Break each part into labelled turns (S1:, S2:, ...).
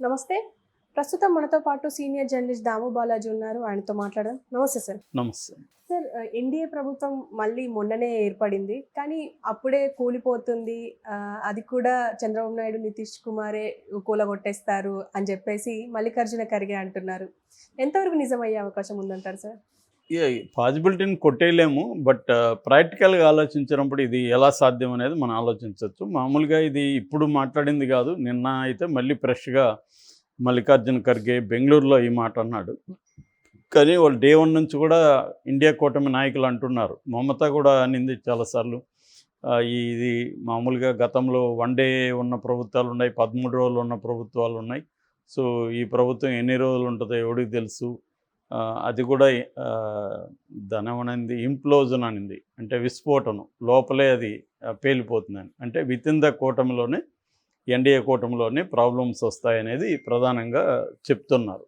S1: నమస్తే. ప్రస్తుతం మనతో పాటు సీనియర్ జర్నలిస్ట్ దాము బాలాజీ ఉన్నారు. ఆయనతో మాట్లాడదాం. నమస్తే సార్.
S2: నమస్తే.
S1: సార్ ఎన్‌డీఏ ప్రభుత్వం మళ్ళీ మొన్ననే ఏర్పడింది. కానీ అప్పుడే కూలిపోతుంది. అది కూడా చంద్రబాబు నాయుడు, నితీష్ కుమారే కూలగొట్టేస్తారు అని చెప్పేసి మల్లికార్జున ఖర్గే అంటున్నారు. ఎంతవరకు నిజమయ్యే అవకాశం ఉందంటారు సార్?
S2: పాజిబిలిటీని కొట్టేయలేము. బట్ ప్రాక్టికల్‌గా ఆలోచించినప్పుడు ఇది ఎలా సాధ్యం అనేది మనం ఆలోచించొచ్చు. మామూలుగా ఇది ఇప్పుడు మాట్లాడింది కాదు. నిన్న అయితే మళ్ళీ ఫ్రెష్‌గా మల్లికార్జున ఖర్గే బెంగుళూరులో ఈ మాట అన్నాడు. కానీ వాళ్ళు డే 1 నుంచి కూడా ఇండియా కూటమి నాయకులు అంటున్నారు. మమత కూడా అనింది చాలాసార్లు. ఇది మామూలుగా గతంలో వన్ డే ఉన్న ప్రభుత్వాలు ఉన్నాయి. 13 రోజులు ఉన్న ప్రభుత్వాలు ఉన్నాయి. సో ఈ ప్రభుత్వం ఎన్ని రోజులు ఉంటుందో ఎవడికి తెలుసు. అది కూడా దానేమనింది ఇంప్లోజన్ అనింది. అంటే విస్ఫోటనం లోపలే అది పేలిపోతుందని. అంటే వితిన్ ద కూటమిలోనే ఎన్డీఏ కూటమిలోనే ప్రాబ్లమ్స్ వస్తాయనేది ప్రధానంగా చెప్తున్నారు.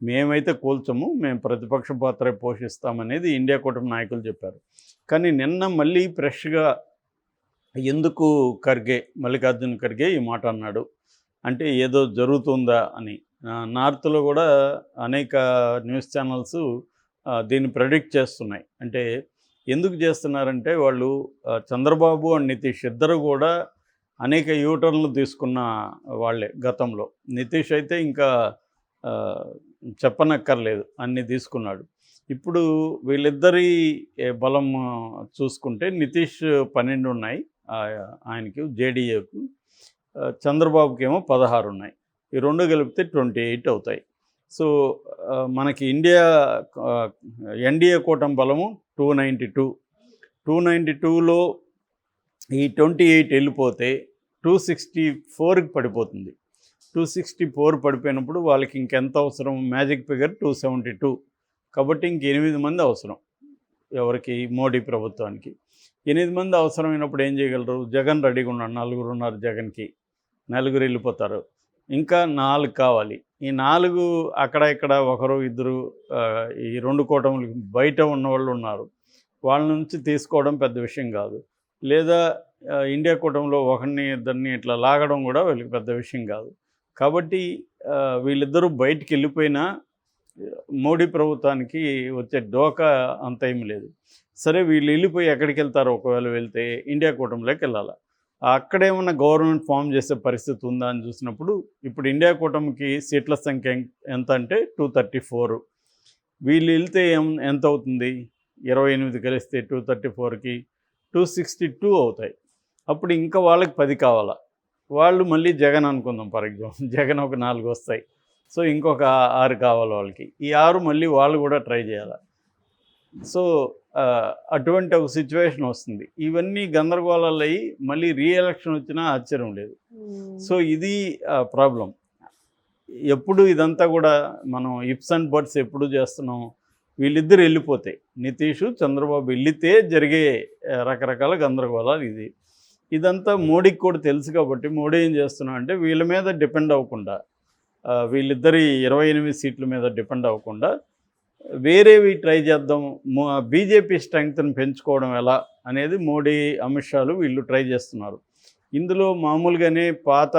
S2: మేమైతే కూల్చము, మేము ప్రతిపక్ష పాత్ర పోషిస్తామనేది ఇండియా కూటమి నాయకులు చెప్పారు. కానీ నిన్న మళ్ళీ ఫ్రెష్గా ఎందుకు మల్లికార్జున ఖర్గే ఈ మాట అన్నాడు అంటే ఏదో జరుగుతుందా అని. నార్త్లో కూడా అనేక న్యూస్ ఛానల్స్ దీన్ని ప్రెడిక్ట్ చేస్తున్నాయి. అంటే ఎందుకు చేస్తున్నారంటే వాళ్ళు చంద్రబాబు అండ్ నితీష్ ఇద్దరు కూడా అనేక యూటర్న్లు తీసుకున్న వాళ్ళే గతంలో. నితీష్ అయితే ఇంకా చెప్పనక్కర్లేదు, అన్నీ తీసుకున్నాడు. ఇప్పుడు వీళ్ళిద్దరి బలం చూసుకుంటే నితీష్ 12 ఉన్నాయి ఆయనకి జేడీఏకు, చంద్రబాబుకి ఏమో 16 ఉన్నాయి. ఈ రెండు కలిపితే 28 అవుతాయి. సో మనకి ఎన్డీఏ కూటమి బలము 292. 292లో ఈ 28 వెళ్ళిపోతే 264కి పడిపోతుంది. 264 పడిపోయినప్పుడు వాళ్ళకి ఇంకెంత అవసరం? Magic figure 272. కాబట్టి ఇంక 8 మంది అవసరం ఎవరికి? మోడీ ప్రభుత్వానికి. 8 మంది అవసరమైనప్పుడు ఏం చేయగలరు? జగన్ రెడీగా ఉన్నాడు. 4 ఉన్నారు జగన్కి, 4 వెళ్ళిపోతారు. ఇంకా 4 కావాలి. ఈ 4 అక్కడ ఇక్కడ ఒకరు ఇద్దరు ఈ రెండు కూటములకి బయట ఉన్నవాళ్ళు ఉన్నారు. వాళ్ళ నుంచి తీసుకోవడం పెద్ద విషయం కాదు. లేదా ఇండియా కూటమిలో ఒకరిని ఇద్దరిని ఇట్లా లాగడం కూడా వీళ్ళకి పెద్ద విషయం కాదు. కాబట్టి వీళ్ళిద్దరూ బయటికి వెళ్ళిపోయినా మోడీ ప్రభుత్వానికి వచ్చే డోకా అంత ఏమి లేదు. సరే వీళ్ళు వెళ్ళిపోయి ఎక్కడికి వెళ్తారో, ఒకవేళ వెళ్తే ఇండియా కూటమిలోకి వెళ్ళాలి. అక్కడేమన్నా గవర్నమెంట్ ఫామ్ చేసే పరిస్థితి ఉందా అని చూసినప్పుడు ఇప్పుడు ఇండియా కూటమికి సీట్ల సంఖ్య ఎంత అంటే 234. వీళ్ళు వెళ్తే ఎంత అవుతుంది? 28 కలిస్తే 234కి 262 అవుతాయి. అప్పుడు ఇంకా వాళ్ళకి 10 కావాలా. వాళ్ళు మళ్ళీ జగన్ అనుకుందాం ఫర్ ఎగ్జాంపుల్, జగన్ ఒక 4 వస్తాయి. సో ఇంకొక 6 కావాలి వాళ్ళకి. ఈ 6 మళ్ళీ వాళ్ళు కూడా ట్రై చేయాలి. సో అటువంటి ఒక సిచ్యువేషన్ వస్తుంది. ఇవన్నీ గందరగోళాలు అయ్యి మళ్ళీ రీఎలక్షన్ వచ్చినా ఆశ్చర్యం లేదు. సో ఇది ప్రాబ్లం. ఎప్పుడు ఇదంతా కూడా మనం ఇప్స్ అండ్ బట్స్ ఎప్పుడు చేస్తున్నాం? వీళ్ళిద్దరు వెళ్ళిపోతే, నితీష్ చంద్రబాబు వెళితే జరిగే రకరకాల గందరగోళాలు ఇదంతా మోడీకి కూడా తెలుసు. కాబట్టి మోడీ ఏం చేస్తున్నా అంటే వీళ్ళ మీద డిపెండ్ అవ్వకుండా, వీళ్ళిద్దరి 28 సీట్ల మీద డిపెండ్ అవ్వకుండా వేరేవి ట్రై చేద్దాం, బీజేపీ స్ట్రెంగ్త్ని పెంచుకోవడం ఎలా అనేది మోడీ, అమిత్ షాలు వీళ్ళు ట్రై చేస్తున్నారు. ఇందులో మామూలుగానే పాత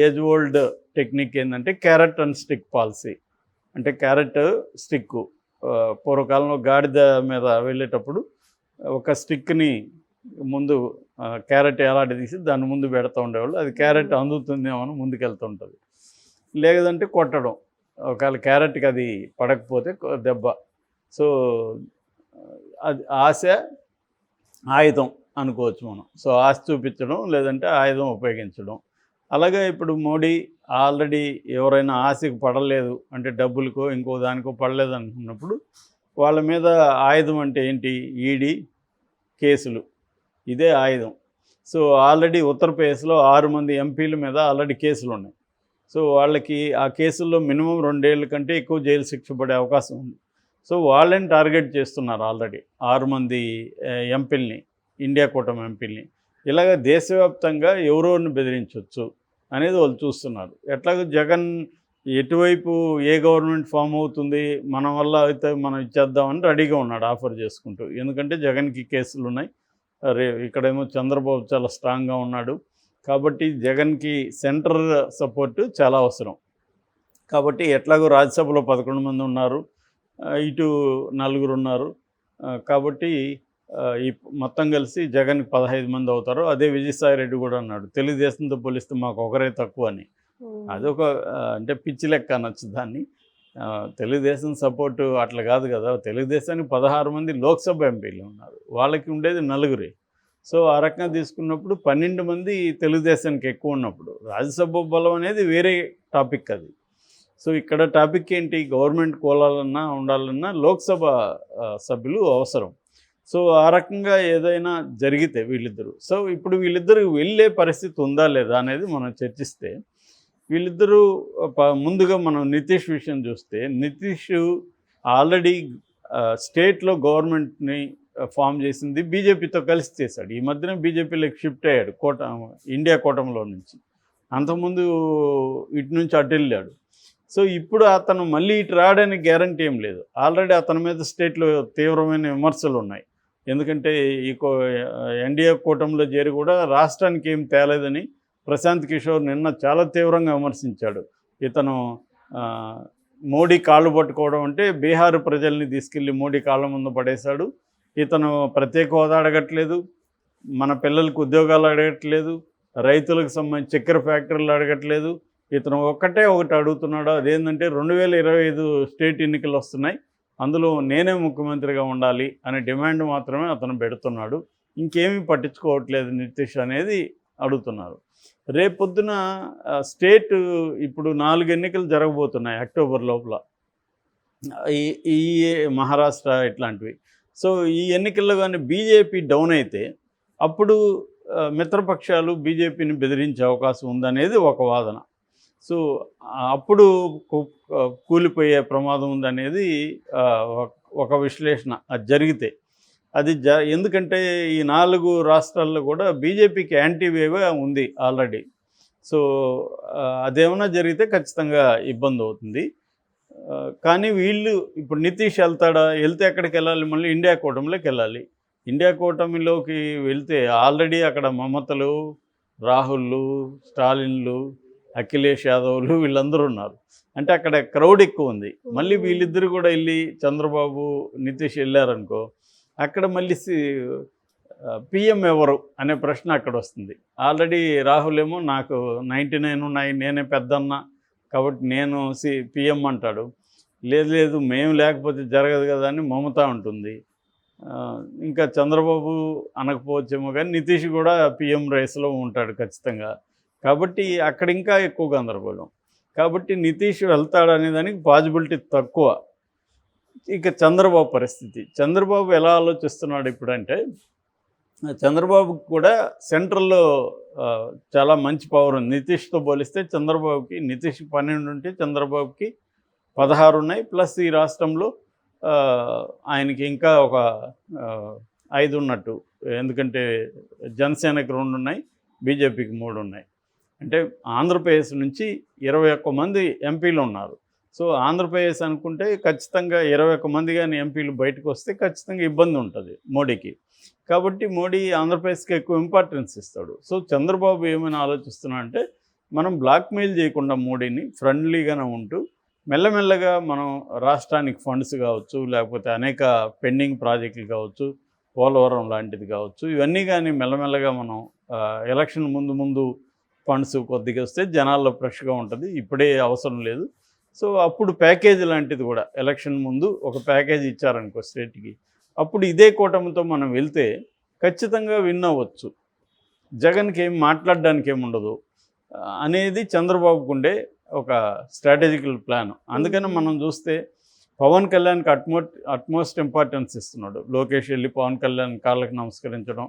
S2: ఏజ్ ఓల్డ్ టెక్నిక్ ఏంటంటే క్యారెట్ అండ్ స్టిక్ పాలసీ. అంటే క్యారెట్ స్టిక్కు, పూర్వకాలంలో గాడిద మీద వెళ్ళేటప్పుడు ఒక స్టిక్ని ముందు క్యారెట్ ఎలాంటి తీసి దాన్ని ముందు పెడతా ఉండేవాళ్ళు. అది క్యారెట్ అందుతుందేమో అని ముందుకెళ్తుంటుంది. లేదంటే కొట్టడం, ఒకవేళ క్యారెట్కి అది పడకపోతే దెబ్బ. సో అది ఆశ ఆయుధం అనుకోవచ్చు మనం. సో ఆశ చూపించడం, లేదంటే ఆయుధం ఉపయోగించడం. అలాగే ఇప్పుడు మోడీ ఆల్రెడీ ఎవరైనా ఆశకు పడలేదు అంటే డబ్బులకో ఇంకో దానికో పడలేదు అనుకున్నప్పుడు వాళ్ళ మీద ఆయుధం అంటే ఏంటి? ఈడీ కేసులు, ఇదే ఆయుధం. సో ఆల్రెడీ ఉత్తరప్రదేశ్లో 6 మంది ఎంపీల మీద ఆల్రెడీ కేసులు ఉన్నాయి. సో వాళ్ళకి ఆ కేసుల్లో మినిమం 2 ఏళ్ళ కంటే ఎక్కువ జైలు శిక్ష పడే అవకాశం ఉంది. సో వాళ్ళని టార్గెట్ చేస్తున్నారు ఆల్రెడీ 6 మంది ఎంపీలని, ఇండియా కూటమి ఎంపీలని. ఇలాగ దేశవ్యాప్తంగా ఎవరోని బెదిరించవచ్చు అనేది వాళ్ళు చూస్తున్నారు. ఎట్లాగో జగన్ ఎటువైపు ఏ గవర్నమెంట్ ఫామ్ అవుతుంది, మన వల్ల అయితే మనం ఇచ్చేద్దామని రెడీగా ఉన్నాడు ఆఫర్ చేసుకుంటూ. ఎందుకంటే జగన్కి కేసులు ఉన్నాయి. ఇక్కడేమో చంద్రబాబు చాలా స్ట్రాంగ్గా ఉన్నాడు. కాబట్టి జగన్కి సెంటర్ సపోర్టు చాలా అవసరం. కాబట్టి ఎట్లాగో రాజ్యసభలో 11 మంది ఉన్నారు, ఇటు నలుగురు ఉన్నారు. కాబట్టి ఈ మొత్తం కలిసి జగన్కి 15 మంది అవుతారు. అదే విజయసాయి రెడ్డి కూడా అన్నాడు, తెలుగుదేశంతో పోలిస్తే మాకు ఒకరే తక్కువ అని. అదొక అంటే పిచ్చి లెక్క అనొచ్చు దాన్ని. తెలుగుదేశం సపోర్టు అట్లా కాదు కదా. తెలుగుదేశానికి 16 మంది లోక్సభ ఎంపీలు ఉన్నారు, వాళ్ళకి ఉండేది నలుగురే. సో ఆ రకంగా తీసుకున్నప్పుడు 12 మంది తెలుగుదేశానికి ఎక్కువ ఉన్నప్పుడు రాజ్యసభ బలం అనేది వేరే టాపిక్ అది. సో ఇక్కడ టాపిక్ ఏంటి, గవర్నమెంట్ కోలాలన్నా ఉండాలన్నా లోక్సభ సభ్యులు అవసరం. సో ఆ రకంగా ఏదైనా జరిగితే వీళ్ళిద్దరూ, సో ఇప్పుడు వీళ్ళిద్దరు వెళ్ళే పరిస్థితి ఉందా లేదా అనేది మనం చర్చిస్తే, వీళ్ళిద్దరూ ముందుగా మనం నితీష్ విషయం చూస్తే, నితీష్ ఆల్రెడీ స్టేట్లో గవర్నమెంట్ని ఫామ్ చేసింది బీజేపీతో కలిసి చేశాడు. ఈ మధ్యన బీజేపీలోకి షిఫ్ట్ అయ్యాడు ఇండియా కూటమిలో నుంచి. అంతకుముందు ఇటు నుంచి అటు వెళ్ళాడు. సో ఇప్పుడు అతను మళ్ళీ ఇటు రావడానికి గ్యారంటీ ఏం లేదు. ఆల్రెడీ అతని మీద స్టేట్లో తీవ్రమైన విమర్శలు ఉన్నాయి. ఎందుకంటే ఈ ఎన్డీఏ కూటమిలో చేరి కూడా రాష్ట్రానికి ఏం తేలేదని ప్రశాంత్ కిషోర్ నిన్న చాలా తీవ్రంగా విమర్శించాడు. ఇతను మోడీ కాళ్ళు పట్టుకోవడం అంటే బీహార్ ప్రజల్ని తీసుకెళ్ళి మోడీ కాళ్ళ ముందు పడేశాడు. ఇతను ప్రత్యేక హోదా అడగట్లేదు, మన పిల్లలకు ఉద్యోగాలు అడగట్లేదు, రైతులకు సంబంధించి చక్కెర ఫ్యాక్టరీలు అడగట్లేదు. ఇతను ఒకటి అడుగుతున్నాడు, అదేంటంటే 2025 స్టేట్ ఎన్నికలు వస్తున్నాయి, అందులో నేనే ముఖ్యమంత్రిగా ఉండాలి అనే డిమాండ్ మాత్రమే అతను పెడుతున్నాడు. ఇంకేమీ పట్టించుకోవట్లేదు నితీష్ అనేది అడుగుతున్నారు. రేపొద్దున స్టేట్ ఇప్పుడు 4 ఎన్నికలు జరగబోతున్నాయి అక్టోబర్ లోపల, ఈ మహారాష్ట్ర ఇట్లాంటివి. సో ఈ ఎన్నికల్లో కానీ బీజేపీ డౌన్ అయితే అప్పుడు మిత్రపక్షాలు బీజేపీని బెదిరించే అవకాశం ఉందనేది ఒక వాదన. సో అప్పుడు కూలిపోయే ప్రమాదం ఉందనేది ఒక విశ్లేషణ. అది జరిగితే అది ఎందుకంటే ఈ 4 రాష్ట్రాల్లో కూడా బీజేపీకి యాంటీ వేవ్ ఉంది ఆల్రెడీ. సో అదేమన్నా జరిగితే ఖచ్చితంగా ఇబ్బంది అవుతుంది. కానీ వీళ్ళు ఇప్పుడు నితీష్ వెళ్తాడా, వెళ్తే ఎక్కడికి వెళ్ళాలి, మళ్ళీ ఇండియా కూటమిలోకి వెళ్ళాలి. ఇండియా కూటమిలోకి వెళ్తే ఆల్రెడీ అక్కడ మమతలు, రాహుల్లు, స్టాలిన్లు, అఖిలేష్ యాదవ్లు వీళ్ళందరూ ఉన్నారు. అంటే అక్కడ క్రౌడ్ ఎక్కువ ఉంది. మళ్ళీ వీళ్ళిద్దరు కూడా వెళ్ళి చంద్రబాబు నితీష్ వెళ్ళారనుకో, అక్కడ మళ్ళీ పిఎం ఎవరు అనే ప్రశ్న అక్కడ వస్తుంది. ఆల్రెడీ రాహుల్ ఏమో నాకు 99 ఉన్నాయి, నేనే పెద్దన్నా కాబట్టి నేను పిఎం అంటాడు. లేదు మేము లేకపోతే జరగదు కదా అని మమత ఉంటుంది. ఇంకా చంద్రబాబు అనకపోవచ్చేమో కానీ నితీష్ కూడా పిఎం రేస్లో ఉంటాడు ఖచ్చితంగా. కాబట్టి అక్కడ ఇంకా ఎక్కువ గందరగోళం. కాబట్టి నితీష్ వెళ్తాడు అనే దానికి పాజిబిలిటీ తక్కువ. ఇక చంద్రబాబు పరిస్థితి, చంద్రబాబు ఎలా ఆలోచిస్తున్నాడు ఇప్పుడంటే, చంద్రబాబుకి కూడా సెంట్రల్లో చాలా మంచి పవర్ ఉంది. నితీష్తో పోలిస్తే చంద్రబాబుకి, నితీష్ 12 ఉంటే చంద్రబాబుకి 16 ఉన్నాయి. ప్లస్ ఈ రాష్ట్రంలో ఆయనకి ఇంకా ఒక 5 ఉన్నట్టు. ఎందుకంటే జనసేనకి 2 ఉన్నాయి, బీజేపీకి 3 ఉన్నాయి. అంటే ఆంధ్రప్రదేశ్ నుంచి 21 మంది ఎంపీలు ఉన్నారు. సో ఆంధ్రప్రదేశ్ అనుకుంటే ఖచ్చితంగా 21 మంది కానీ ఎంపీలు బయటకు వస్తే ఖచ్చితంగా ఇబ్బంది ఉంటుంది మోడీకి. కాబట్టి మోడీ ఆంధ్రప్రదేశ్కి ఎక్కువ ఇంపార్టెన్స్ ఇస్తాడు. సో చంద్రబాబు ఏమైనా ఆలోచిస్తున్నా అంటే, మనం బ్లాక్మెయిల్ చేయకుండా మోడీని ఫ్రెండ్లీగానే ఉంటూ మెల్లమెల్లగా మనం రాష్ట్రానికి ఫండ్స్ కావచ్చు, లేకపోతే అనేక పెండింగ్ ప్రాజెక్టులు కావచ్చు, పోలవరం లాంటిది కావచ్చు, ఇవన్నీ కానీ మెల్లమెల్లగా మనం ఎలక్షన్ ముందు ఫండ్స్ కొద్దిగా వస్తే జనాల్లో ఫ్రెష్గా ఉంటుంది. ఇప్పుడే అవసరం లేదు. సో అప్పుడు ప్యాకేజ్ లాంటిది కూడా ఎలక్షన్ ముందు ఒక ప్యాకేజ్ ఇచ్చారనుకో స్టేట్కి, అప్పుడు ఇదే కూటమితో మనం వెళ్తే ఖచ్చితంగా విన్ అవ్వచ్చు. జగన్కి ఏం మాట్లాడడానికి ఏముండదు అనేది చంద్రబాబుకు ఉండే ఒక స్ట్రాటజికల్ ప్లాన్. అందుకని మనం చూస్తే పవన్ కళ్యాణ్కి అట్మోస్ట్ ఇంపార్టెన్స్ ఇస్తున్నాడు. లోకేష్ వెళ్ళి పవన్ కళ్యాణ్ కాళ్ళకి నమస్కరించడం,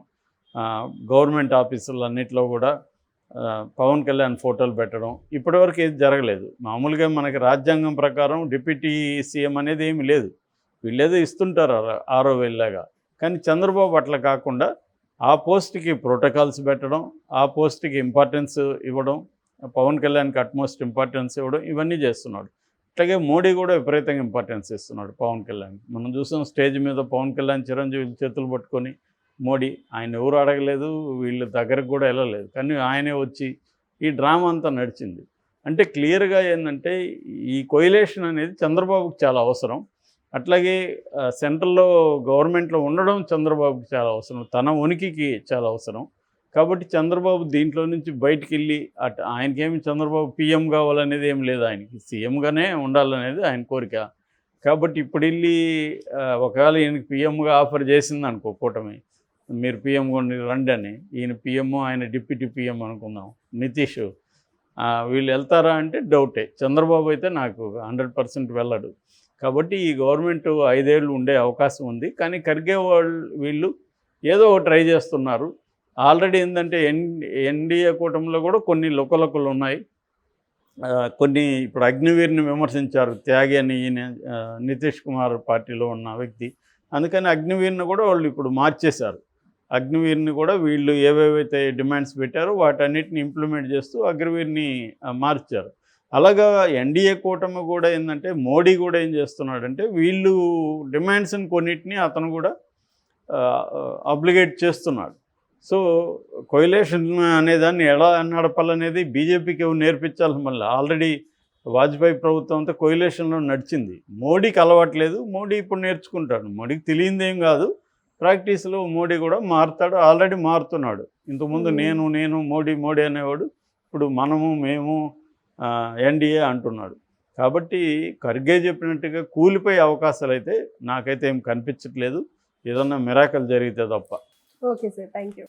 S2: గవర్నమెంట్ ఆఫీసులు అన్నింటిలో కూడా పవన్ కళ్యాణ్ ఫోటోలు పెట్టడం ఇప్పటివరకు ఏది జరగలేదు. మామూలుగా మనకి రాజ్యాంగం ప్రకారం డిప్యూటీ సీఎం అనేది ఏమి లేదు, వీళ్ళేదో ఇస్తుంటారు 6,000లాగా. కానీ చంద్రబాబు అట్లా కాకుండా ఆ పోస్ట్కి ప్రోటోకాల్స్ పెట్టడం, ఆ పోస్ట్కి ఇంపార్టెన్స్ ఇవ్వడం, పవన్ కళ్యాణ్కి అట్మోస్ట్ ఇంపార్టెన్స్ ఇవ్వడం, ఇవన్నీ చేస్తున్నాడు. అట్లాగే మోడీ కూడా విపరీతంగా ఇంపార్టెన్స్ ఇస్తున్నాడు పవన్ కళ్యాణ్. మనం చూసాం స్టేజ్ మీద పవన్ కళ్యాణ్ చిరంజీవి చేతులు పట్టుకొని మోడీ, ఆయన ఎవరు అడగలేదు, వీళ్ళ దగ్గరకు కూడా వెళ్ళలేదు, కానీ ఆయనే వచ్చి ఈ డ్రామా అంతా నడిచింది. అంటే క్లియర్గా ఏంటంటే ఈ కొయిలేషన్ అనేది చంద్రబాబుకి చాలా అవసరం. అట్లాగే సెంట్రల్లో గవర్నమెంట్లో ఉండడం చంద్రబాబుకి చాలా అవసరం, తన ఉనికికి చాలా అవసరం. కాబట్టి చంద్రబాబు దీంట్లో నుంచి బయటికి వెళ్ళి ఆయనకేమి చంద్రబాబు పీఎం కావాలనేది ఏం లేదు, ఆయనకి సీఎంగానే ఉండాలనేది ఆయన కోరిక. కాబట్టి ఇప్పుడు వెళ్ళి ఒకవేళ ఈయనకి పీఎంగా ఆఫర్ చేసింది అనుకో కూటమి, మీరు పీఎంగా రండి అని, ఈయన పీఎం ఆయన డిప్యూటీ పీఎం అనుకుందాం నితీష్, వీళ్ళు వెళ్తారా అంటే డౌటే. చంద్రబాబు అయితే నాకు 100% వెళ్ళడు. కాబట్టి ఈ గవర్నమెంట్ 5 ఏళ్ళు ఉండే అవకాశం ఉంది. కానీ ఖర్గే వీళ్ళు ఏదో ఒకటి ట్రై చేస్తున్నారు. ఆల్రెడీ ఏంటంటే ఎన్డీఏ కూటమిలో కూడా కొన్ని లుకలుకలు ఉన్నాయి. కొన్ని ఇప్పుడు అగ్నివీర్ని విమర్శించారు, త్యాగి అని ఈయన నితీష్ కుమార్ పార్టీలో ఉన్న వ్యక్తి. అందుకని అగ్నివీర్ని కూడా వాళ్ళు ఇప్పుడు మార్చేశారు. అగ్నివీర్ని కూడా వీళ్ళు ఏవేవైతే డిమాండ్స్ పెట్టారో వాటన్నిటిని ఇంప్లిమెంట్ చేస్తూ అగ్నివీర్ని మార్చారు. అలాగా ఎన్డీఏ కూటమి కూడా ఏంటంటే మోడీ కూడా ఏం చేస్తున్నాడంటే వీళ్ళు డిమాండ్స్ని కొన్నిటిని అతను కూడా అబ్లిగేట్ చేస్తున్నాడు. సో కొయిలేషన్ అనేదాన్ని ఎలా నడపాలనేది బీజేపీకి నేర్పించాలి. మళ్ళీ ఆల్రెడీ వాజ్పేయి ప్రభుత్వం అంతా కొయిలేషన్లో నడిచింది. మోడీకి అలవాట్లేదు, మోడీ ఇప్పుడు నేర్చుకుంటాడు. మోడీకి తెలియందేం కాదు, ప్రాక్టీస్లో మోడీ కూడా మారుతాడు, ఆల్రెడీ మారుతున్నాడు. ఇంతకుముందు నేను మోడీ అనేవాడు, ఇప్పుడు మేము ఎన్డీఏ అంటున్నాడు. కాబట్టి ఖర్గే చెప్పినట్టుగా కూలిపోయే అవకాశాలు అయితే నాకైతే ఏం కనిపించట్లేదు, ఏదన్నా మిరాకల్ జరిగితే తప్ప.
S1: Okay sir, thank you.